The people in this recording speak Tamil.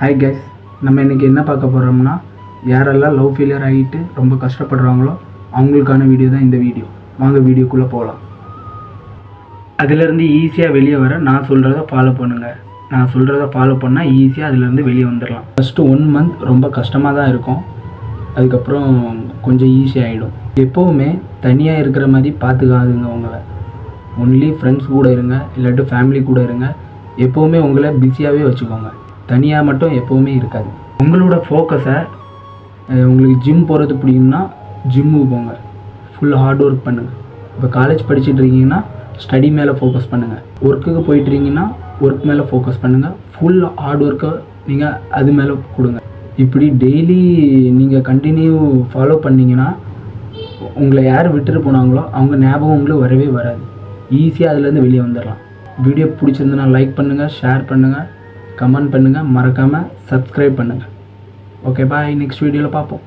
ஹாய் கைஸ், நம்ம இன்றைக்கி என்ன பார்க்க போகிறோம்னா, யாரெல்லாம் லவ் ஃபெயிலியர் ஆகிட்டு ரொம்ப கஷ்டப்படுறாங்களோ அவங்களுக்கான வீடியோ தான் இந்த வீடியோ. வாங்க வீடியோக்குள்ளே போகலாம். அதிலேருந்து ஈஸியாக வெளியே வர நான் சொல்கிறத ஃபாலோ பண்ணுங்கள். நான் சொல்கிறத ஃபாலோ பண்ணால் ஈஸியாக அதிலேருந்து வெளியே வந்துடலாம். ஃபஸ்ட்டு 1 மந்த் ரொம்ப கஷ்டமாக தான் இருக்கும், அதுக்கப்புறம் கொஞ்சம் ஈஸியாகிடும். எப்போவுமே தனியாக இருக்கிற மாதிரி பார்த்துக்காதுங்க உங்களை. ஒன்லி ஃப்ரெண்ட்ஸ் கூட இருங்க, இல்லாட்டி ஃபேமிலி கூட இருங்க. எப்போவுமே உங்களை பிஸியாகவே வச்சுக்கோங்க. தனியாக மட்டும் எப்போவுமே இருக்காது. உங்களோட ஃபோக்கஸை உங்களுக்கு ஜிம் போகிறது பிடிக்கும்னா ஜிம்முக்கு போங்க, ஃபுல் ஹார்ட் ஒர்க் பண்ணுங்கள். இப்போ காலேஜ் படிச்சுட்டு இருக்கீங்கன்னா ஸ்டடி மேலே ஃபோக்கஸ் பண்ணுங்கள். ஒர்க்குக்கு போயிட்டுருக்கீங்கன்னா ஒர்க் மேலே ஃபோக்கஸ் பண்ணுங்கள். ஃபுல் ஹார்ட் ஒர்க்கை நீங்கள் அது மேலே கொடுங்க. இப்படி டெய்லி நீங்கள் கண்டினியூ ஃபாலோ பண்ணிங்கன்னா உங்களை யார் விட்டுட்டு போனாங்களோ அவங்க ஞாபகம் உங்களுக்கு வரவே வராது. ஈஸியாக அதுலேருந்து வெளியே வந்துடலாம். வீடியோ பிடிச்சிருந்தனா லைக் பண்ணுங்கள், ஷேர் பண்ணுங்கள், கமெண்ட் பண்ணுங்கள், மறக்காமல் சப்ஸ்கிரைப் பண்ணுங்கள். ஓகே பாய், நெக்ஸ்ட் வீடியோவில் பார்ப்போம்.